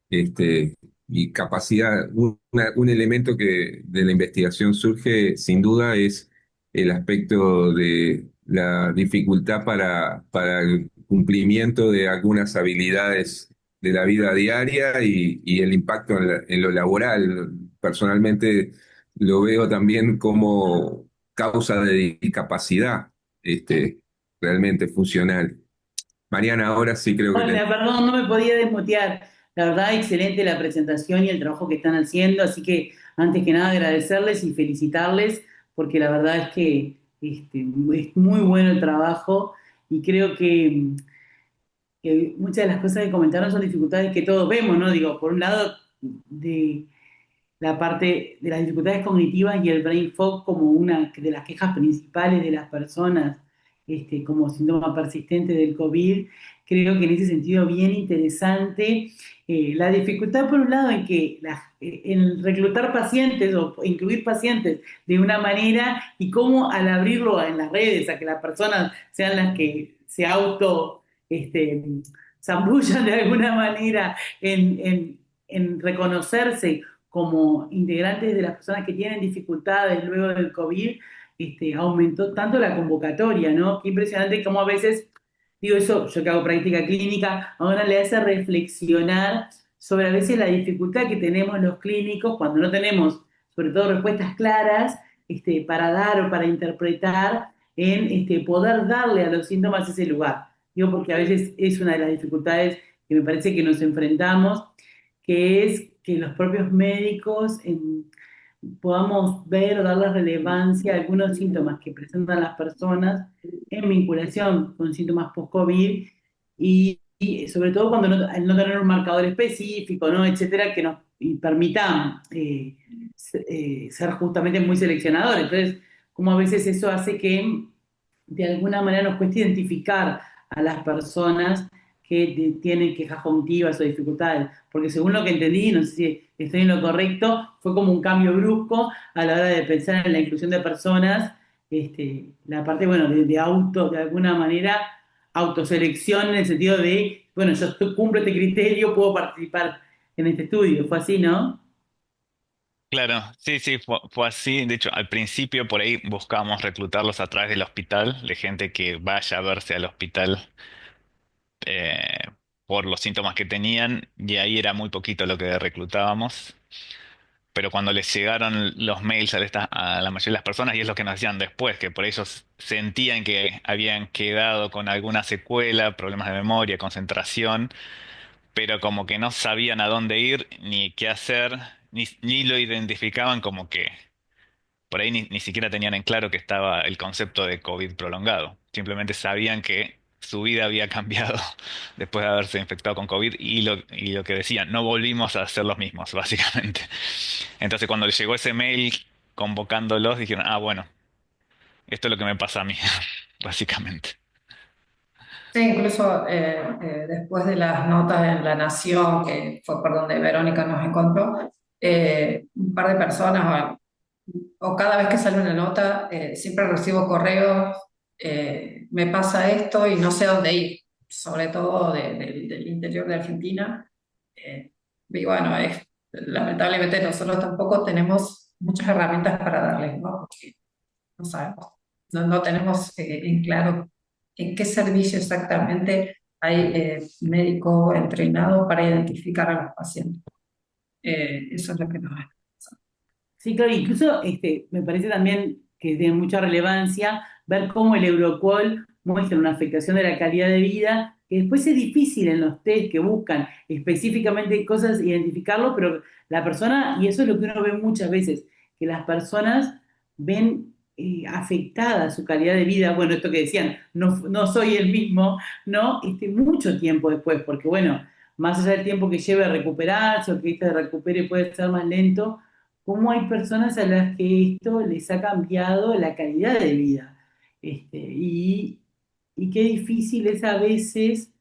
y capacidad. Un elemento que de la investigación surge sin duda es el aspecto de la dificultad para el cumplimiento de algunas habilidades de la vida diaria y el impacto en lo laboral. Personalmente lo veo también como causa de discapacidad realmente funcional. Mariana, ahora sí creo que Hola, perdón, no me podía desmutear. La verdad, excelente la presentación y el trabajo que están haciendo, así que antes que nada agradecerles y felicitarles, porque la verdad es que es muy bueno el trabajo y creo que muchas de las cosas que comentaron son dificultades que todos vemos, ¿no? Digo, por un lado, de la parte de las dificultades cognitivas y el brain fog como una de las quejas principales de las personas, como síntoma persistente del COVID. Creo que en ese sentido bien interesante la dificultad por un lado en reclutar pacientes o incluir pacientes de una manera y cómo al abrirlo en las redes a que las personas sean las que se este, zambullan de alguna manera en reconocerse como integrantes de las personas que tienen dificultades luego del COVID, aumentó tanto la convocatoria, ¿no? Qué impresionante cómo a veces, digo eso, yo que hago práctica clínica, ahora le hace reflexionar sobre a veces la dificultad que tenemos los clínicos cuando no tenemos, sobre todo, respuestas claras para dar o para interpretar en poder darle a los síntomas ese lugar. Digo, porque a veces es una de las dificultades que me parece que nos enfrentamos, que es que los propios médicos podamos ver o darle relevancia a algunos síntomas que presentan las personas en vinculación con síntomas post-COVID y sobre todo cuando al no tener un marcador específico, ¿no? Etcétera, que nos permita ser justamente muy seleccionadores. Entonces, como a veces eso hace que de alguna manera nos cuesta identificar a las personas que tienen quejas cognitivas o dificultades, porque según lo que entendí, no sé si estoy en lo correcto, fue como un cambio brusco a la hora de pensar en la inclusión de personas, la parte, bueno, de alguna manera, autoselección en el sentido de, bueno, cumplo este criterio, puedo participar en este estudio, fue así, ¿no? Claro, sí, sí, fue así. De hecho, al principio por ahí buscábamos reclutarlos a través del hospital, de gente que vaya a verse al hospital eh, por los síntomas que tenían, y ahí era muy poquito lo que reclutábamos. Pero cuando les llegaron los mails a la mayoría de las personas, y es lo que nos decían después, que por ellos sentían que habían quedado con alguna secuela, problemas de memoria, concentración, pero como que no sabían a dónde ir, ni qué hacer, ni lo identificaban como que por ahí ni siquiera tenían en claro que estaba el concepto de COVID prolongado. Simplemente sabían que su vida había cambiado después de haberse infectado con COVID y lo que decían, no volvimos a ser los mismos, básicamente. Entonces cuando les llegó ese mail convocándolos, dijeron, ah, bueno, esto es lo que me pasa a mí, básicamente. Sí, incluso después de las notas en La Nación, que fue por donde Verónica nos encontró, un par de personas, o cada vez que sale una nota, siempre recibo correos, me pasa esto y no sé dónde ir, sobre todo del interior de Argentina. Eh, y bueno, lamentablemente nosotros tampoco tenemos muchas herramientas para darles, ¿no? Porque no sabemos, no tenemos en claro en qué servicio exactamente hay médico entrenado para identificar a los pacientes. Eso es lo que nos ha pasado. Sí, claro, incluso me parece también que tiene mucha relevancia ver cómo el Euroqol muestra una afectación de la calidad de vida, que después es difícil en los test que buscan específicamente cosas identificarlo, pero la persona, y eso es lo que uno ve muchas veces, que las personas ven afectada su calidad de vida, bueno, esto que decían, no soy el mismo, ¿no? Mucho tiempo después, porque bueno, más allá del tiempo que lleve a recuperarse o que este recupere puede ser más lento, cómo hay personas a las que esto les ha cambiado la calidad de vida. Y qué difícil es a veces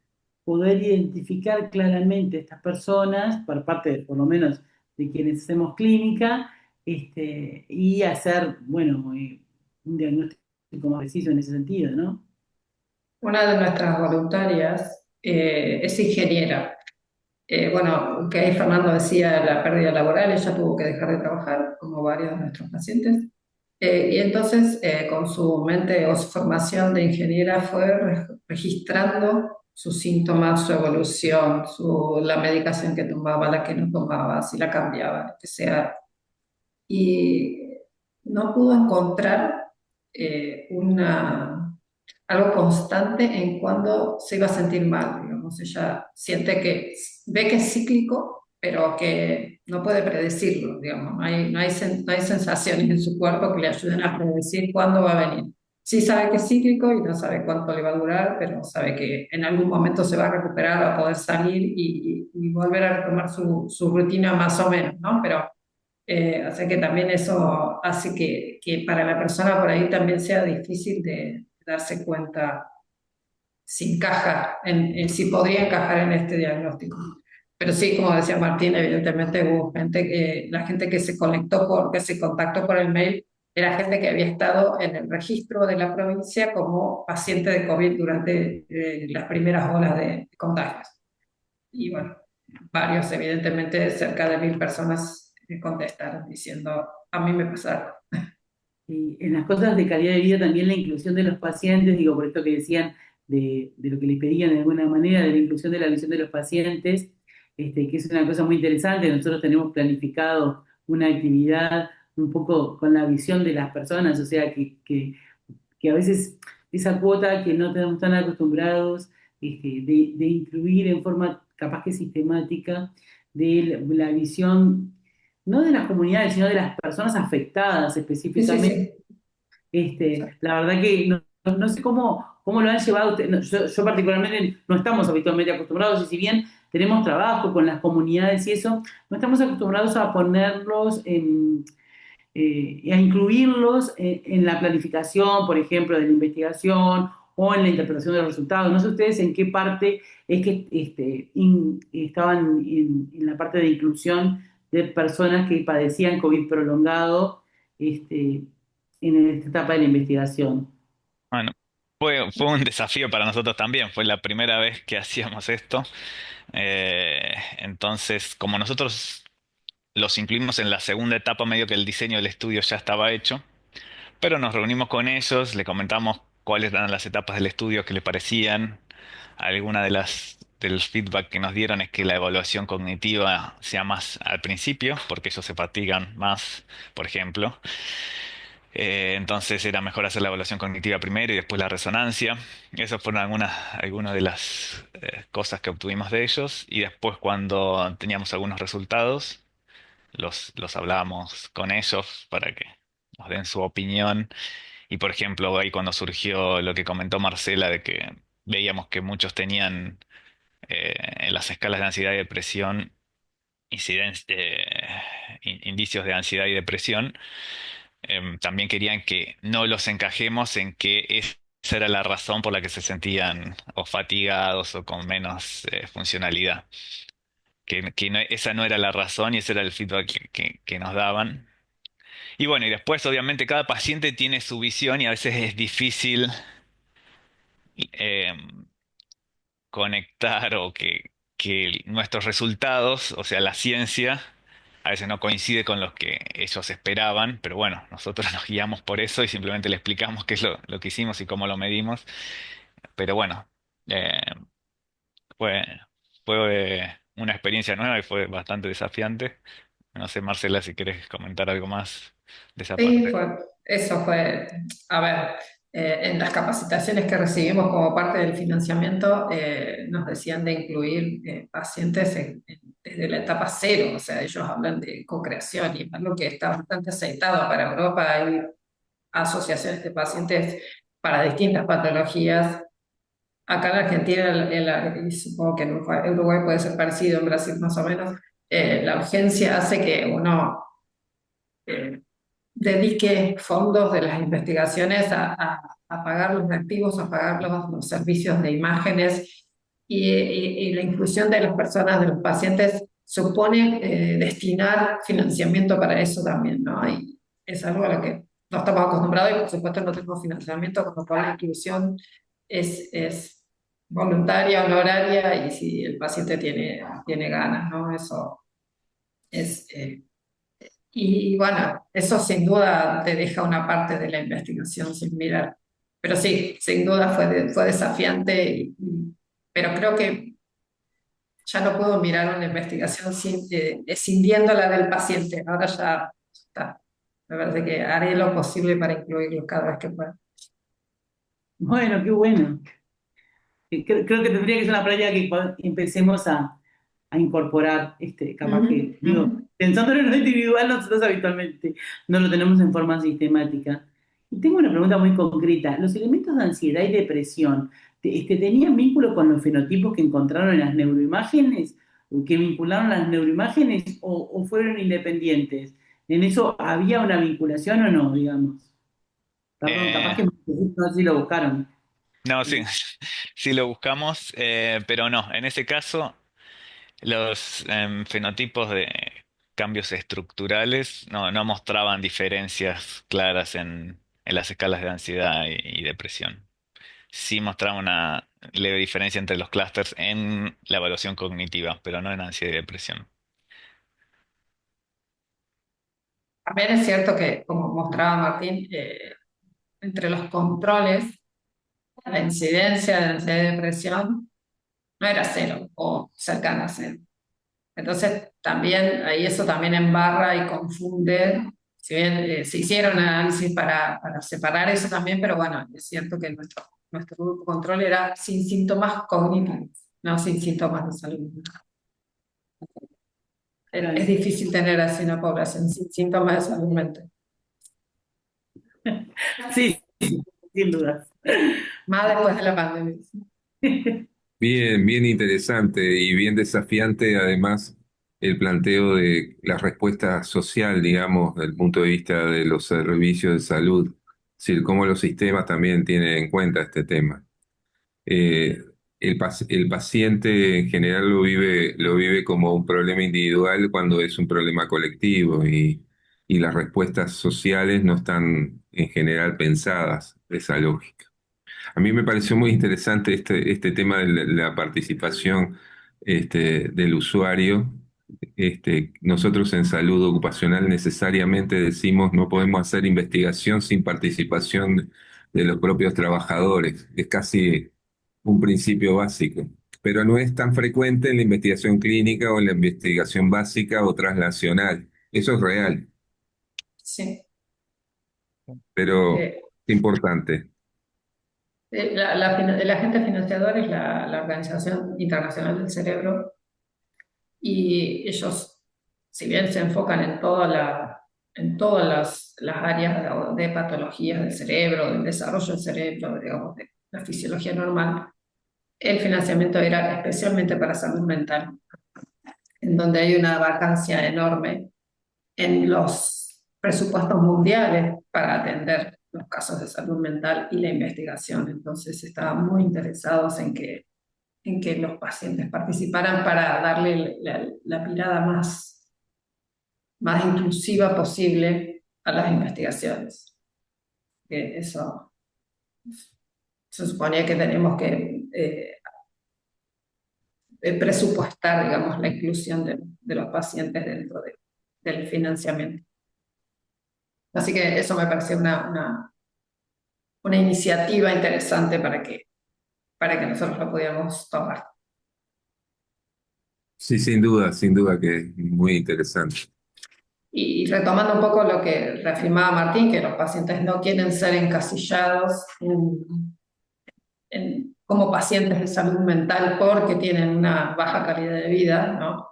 poder identificar claramente a estas personas, por parte, por lo menos, de quienes hacemos clínica, y hacer, bueno, un diagnóstico más preciso en ese sentido, ¿no? Una de nuestras voluntarias es ingeniera. Bueno, que ahí Fernando decía la pérdida laboral, ella tuvo que dejar de trabajar, como varios de nuestros pacientes. Y entonces, con su mente o su formación de ingeniera, fue registrando sus síntomas, su evolución, la medicación que tomaba, la que no tomaba, si la cambiaba, lo que sea. Y no pudo encontrar algo constante en cuando se iba a sentir mal, digamos. Ella siente ve que es cíclico, pero que no puede predecirlo, digamos. No hay sensaciones en su cuerpo que le ayuden a predecir cuándo va a venir. Sí sabe que es cíclico y no sabe cuánto le va a durar, pero sabe que en algún momento se va a recuperar, va a poder salir y volver a retomar su rutina más o menos, ¿no? Pero o sea que también eso hace que para la persona por ahí también sea difícil de darse cuenta si encaja, si podría encajar en este diagnóstico. Pero sí, como decía Martín, evidentemente hubo la gente que se que se contactó por el mail, era gente que había estado en el registro de la provincia como paciente de COVID durante las primeras olas de contagios. Y bueno, varios, evidentemente, cerca de 1000 personas contestaron diciendo, a mí me pasaron. Y en las cosas de calidad de vida también la inclusión de los pacientes, digo, por esto que decían de lo que les pedían de alguna manera, de la inclusión de la visión de los pacientes, que es una cosa muy interesante. Nosotros tenemos planificado una actividad un poco con la visión de las personas, o sea, que a veces esa cuota que no estamos tan acostumbrados de incluir en forma capaz que sistemática de la visión, no de las comunidades, sino de las personas afectadas Sí, sí, específicamente. sí. La verdad que no sé cómo lo han llevado ustedes. No, yo particularmente no estamos habitualmente acostumbrados, y si bien tenemos trabajo con las comunidades y eso, no estamos acostumbrados a ponerlos a incluirlos en la planificación, por ejemplo, de la investigación o en la interpretación de los resultados. No sé ustedes en qué parte es que estaban en la parte de inclusión de personas que padecían COVID prolongado en esta etapa de la investigación. Bueno, fue un desafío para nosotros también, fue la primera vez que hacíamos esto. Entonces, como nosotros los incluimos en la segunda etapa, medio que el diseño del estudio ya estaba hecho, pero nos reunimos con ellos, le comentamos cuáles eran las etapas del estudio que le parecían. Alguna del feedback que nos dieron es que la evaluación cognitiva sea más al principio, porque ellos se fatigan más, por ejemplo. Entonces era mejor hacer la evaluación cognitiva primero y después la resonancia. Esas fueron algunas de las cosas que obtuvimos de ellos. Y después cuando teníamos algunos resultados, los hablábamos con ellos para que nos den su opinión. Y por ejemplo, ahí cuando surgió lo que comentó Marcela de que veíamos que muchos tenían en las escalas de ansiedad y depresión indicios de ansiedad y depresión, también querían que no los encajemos en que esa era la razón por la que se sentían o fatigados o con menos funcionalidad. Esa no era la razón y ese era el feedback que nos daban. Y bueno, y después obviamente cada paciente tiene su visión y a veces es difícil eh, conectar o que nuestros resultados, o sea, la ciencia, a veces no coincide con los que ellos esperaban, pero bueno, nosotros nos guiamos por eso y simplemente le explicamos qué es lo que hicimos y cómo lo medimos. Pero bueno, eh, fue, fue una experiencia nueva y fue bastante desafiante. No sé, Marcela, si quieres comentar algo más de esa Sí, parte. eso fue, a ver, en las capacitaciones que recibimos como parte del financiamiento, nos decían de incluir pacientes desde la etapa cero, o sea, ellos hablan de co-creación y es algo que está bastante aceitado para Europa. Hay asociaciones de pacientes para distintas patologías. Acá en Argentina, y supongo que en Uruguay puede ser parecido, en Brasil más o menos, la urgencia hace que uno eh, dedique fondos de las investigaciones a pagar los reactivos, a pagar los servicios de imágenes y la inclusión de las personas, de los pacientes, supone destinar financiamiento para eso también, ¿no? Y es algo a lo que no estamos acostumbrados y por supuesto no tenemos financiamiento, con lo cual la inclusión es voluntaria, honoraria y si el paciente tiene ganas, ¿no? Eso es... y bueno, eso sin duda te deja una parte de la investigación sin mirar. Pero sí, sin duda fue desafiante, pero creo que ya no puedo mirar una investigación escindiéndola del paciente. Ahora ya está. Me parece que haré lo posible para incluirlos cada vez que pueda. Bueno, qué bueno. Creo que tendría que ser una práctica que empecemos a incorporar, capaz Ujú, que, ujú. digo, pensándolo en lo individual, nosotros habitualmente no lo tenemos en forma sistemática. Y tengo una pregunta muy concreta. ¿Los elementos de ansiedad y depresión tenían vínculo con los fenotipos que encontraron en las neuroimágenes, que vincularon las neuroimágenes o fueron independientes? ¿En eso había una vinculación o no, digamos? Perdón, capaz Eh, que no sé si lo buscaron. no, sí, sí lo buscamos, pero no, en ese caso los fenotipos de cambios estructurales no mostraban diferencias claras en las escalas de ansiedad y depresión. Sí mostraba una leve diferencia entre los clústeres en la evaluación cognitiva, pero no en ansiedad y depresión. También es cierto que, como mostraba Martín, entre los controles, la incidencia de ansiedad y depresión no era cero o cercana a cero. Entonces, también ahí eso también embarra y confunde. Si bien se hicieron análisis para separar eso también, pero bueno, es cierto que nuestro grupo control era sin síntomas cognitivos, no sin síntomas de salud mental. Es Claro. difícil tener así una población sin síntomas de salud mental. Sí, sin duda. Más después de la pandemia. Bien, bien interesante y bien desafiante, además, el planteo de la respuesta social, digamos, desde el punto de vista de los servicios de salud, es decir, cómo los sistemas también tienen en cuenta este tema. Eh, el paciente en general lo vive como un problema individual cuando es un problema colectivo y las respuestas sociales no están en general pensadas de esa lógica. A mí me pareció muy interesante este tema de la participación del usuario. Nosotros en salud ocupacional necesariamente decimos no podemos hacer investigación sin participación de los propios trabajadores. Es casi un principio básico, pero no es tan frecuente en la investigación clínica o en la investigación básica o translacional. Eso es real, Sí. pero Eh, importante. el agente financiador es la Organización Internacional del Cerebro y ellos, si bien se enfocan en todas las áreas de patologías del cerebro, del desarrollo del cerebro, digamos, de la fisiología normal, el financiamiento era especialmente para salud mental, en donde hay una vacancia enorme en los presupuestos mundiales para atender los casos de salud mental y la investigación. Entonces estaban muy interesados en que los pacientes participaran para darle la mirada más inclusiva posible a las investigaciones. Que eso se suponía que tenemos que presupuestar, digamos, la inclusión de los pacientes dentro del financiamiento. Así que eso me pareció una iniciativa interesante para que nosotros lo pudiéramos tomar. Sí, sin duda que es muy interesante. Y retomando un poco lo que reafirmaba Martín, que los pacientes no quieren ser encasillados como pacientes de salud mental porque tienen una baja calidad de vida, ¿no?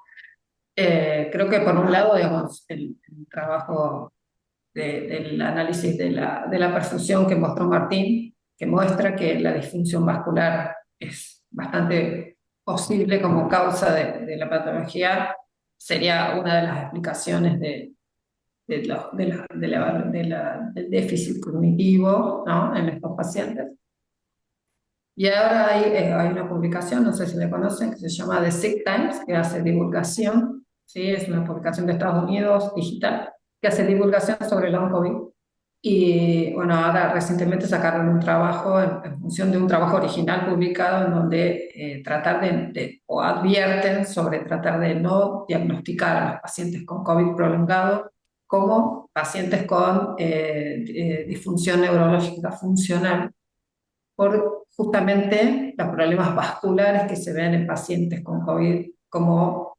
Creo que por un lado, digamos, el trabajo del análisis de la perfusión que mostró Martín, que muestra que la disfunción vascular es bastante posible como causa de la patología, sería una de las explicaciones del déficit cognitivo, ¿no? En estos pacientes. Y ahora hay una publicación, no sé si la conocen, que se llama The Sick Times, que hace divulgación, ¿sí? Es una publicación de Estados Unidos digital, que hace divulgación sobre el long COVID. Y bueno, ahora recientemente sacaron un trabajo en función de un trabajo original publicado en donde o advierten sobre tratar de no diagnosticar a los pacientes con COVID prolongado como pacientes con disfunción neurológica funcional por justamente los problemas vasculares que se ven en pacientes con COVID como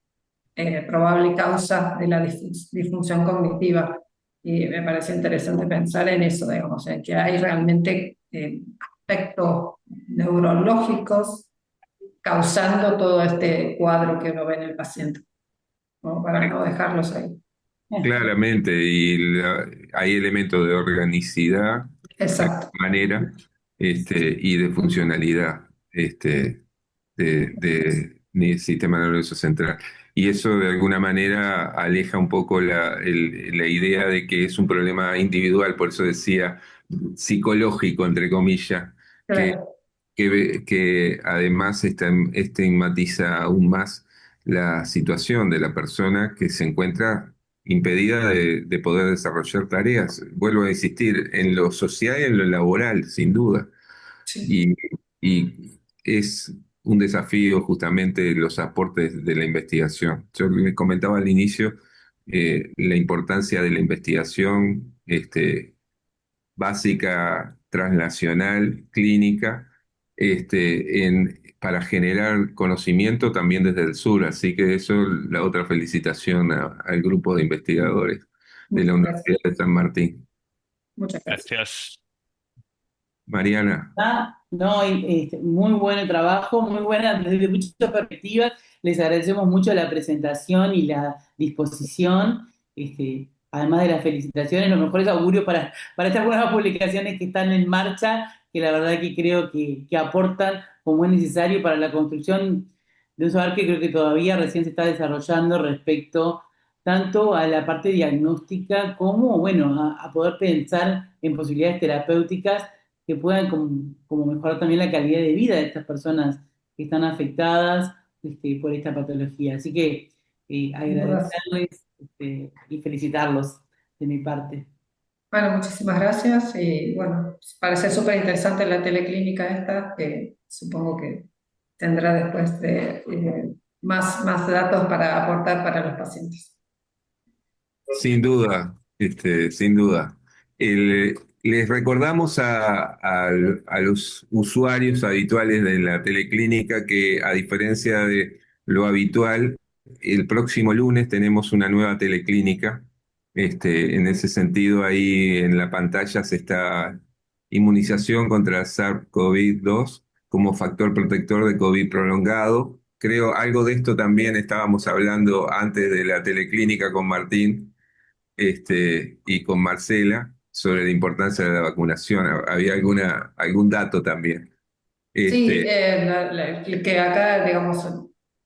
probable causa de la disfunción cognitiva. Y me parece interesante pensar en eso, digamos, en que hay realmente aspectos neurológicos causando todo este cuadro que uno ve en el paciente, ¿no? Para no dejarlos ahí. Claramente, hay elementos de organicidad, de alguna Exacto. manera, y de funcionalidad, del sistema nervioso central. Y eso de alguna manera aleja un poco la idea de que es un problema individual, por eso decía psicológico, entre comillas, que Claro. que además estigmatiza aún más la situación de la persona que se encuentra impedida de poder desarrollar tareas. Vuelvo a insistir, en lo social y en lo laboral, sin duda. Sí. Y, y es un desafío justamente los aportes de la investigación. Yo le comentaba al inicio la importancia de la investigación, básica, translacional, clínica, para generar conocimiento también desde el sur. Así que eso, la otra felicitación al grupo de investigadores de la Muchas gracias. Universidad de San Martín. Muchas gracias. Gracias. Mariana, Ah, no, muy buen trabajo, muy buena desde muchas perspectivas. Les agradecemos mucho la presentación y la disposición. Además de las felicitaciones, los mejores augurios para estas nuevas publicaciones que están en marcha, que la verdad que creo que aportan como es necesario para la construcción de un saber que creo que todavía recién se está desarrollando respecto tanto a la parte diagnóstica como, bueno, a poder pensar en posibilidades terapéuticas que puedan como mejorar también la calidad de vida de estas personas que están afectadas por esta patología. Así que Sin dudas. agradecerles y felicitarlos de mi parte. Bueno, muchísimas gracias. Y bueno, parece súper interesante la teleclínica esta, que supongo que tendrá después más datos para aportar para los pacientes. sin duda, sin duda. Les recordamos a los usuarios habituales de la teleclínica que, a diferencia de lo habitual, el próximo lunes tenemos una nueva teleclínica. En ese sentido, ahí en la pantalla se está inmunización contra SARS-CoV-2 como factor protector de COVID prolongado. Creo algo de esto también estábamos hablando antes de la teleclínica con Martín, y con Marcela sobre la importancia de la vacunación. Había algún dato también. Sí, Este, que acá, digamos,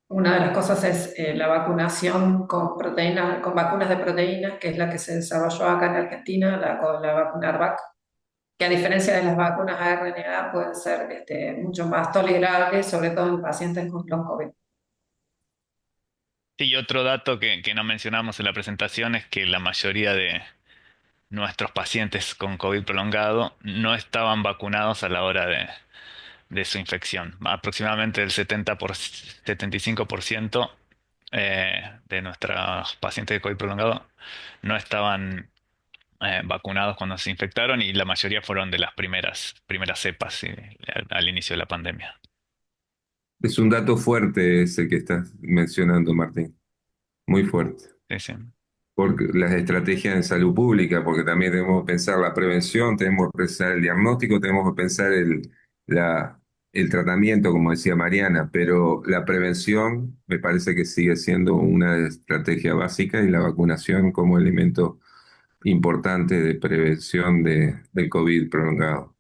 una de las cosas es la vacunación con proteínas, con vacunas de proteínas, que es la que se desarrolló acá en Argentina, con la vacuna ARVAC, que a diferencia de las vacunas ARNA pueden ser mucho más tolerables, sobre todo en pacientes con long COVID. Sí, y otro dato que no mencionamos en la presentación es que la mayoría de nuestros pacientes con COVID prolongado no estaban vacunados a la hora de su infección. Aproximadamente el 75% de nuestros pacientes de COVID prolongado no estaban vacunados cuando se infectaron y la mayoría fueron de las primeras cepas al inicio de la pandemia. es un dato fuerte ese que estás mencionando, Martín. Muy fuerte. Sí, sí. Por las estrategias en salud pública, porque también tenemos que pensar la prevención, tenemos que pensar el diagnóstico, tenemos que pensar el tratamiento, como decía Mariana, pero la prevención me parece que sigue siendo una estrategia básica y la vacunación como elemento importante de prevención del COVID prolongado.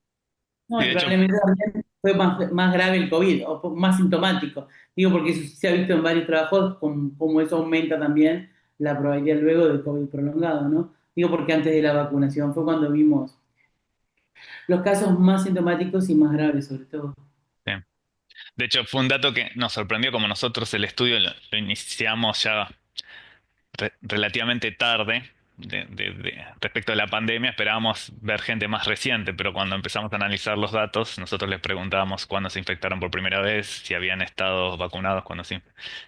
No, Y y de hecho, probablemente también fue más grave el COVID o más sintomático. Digo, porque eso sí se ha visto en varios trabajos, como eso aumenta también la probabilidad luego de COVID prolongado, ¿no? Digo, porque antes de la vacunación fue cuando vimos los casos más sintomáticos y más graves, sobre todo. sí. De hecho, fue un dato que nos sorprendió como nosotros el estudio lo iniciamos ya relativamente tarde respecto a la pandemia, esperábamos ver gente más reciente, pero cuando empezamos a analizar los datos, nosotros les preguntábamos cuándo se infectaron por primera vez, si habían estado vacunados cuando se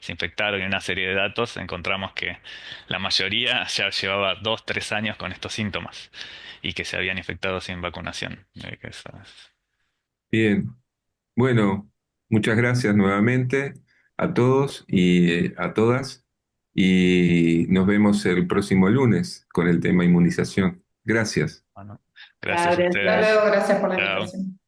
infectaron y una serie de datos, encontramos que la mayoría ya llevaba 2, 3 años con estos síntomas y que se habían infectado sin vacunación. Que eso Bien, bueno, muchas gracias nuevamente a todos y a todas. y nos vemos el próximo lunes con el tema inmunización. Gracias. Bueno, Chao, gracias a Hasta ustedes. gracias. luego, gracias por la Chao. invitación.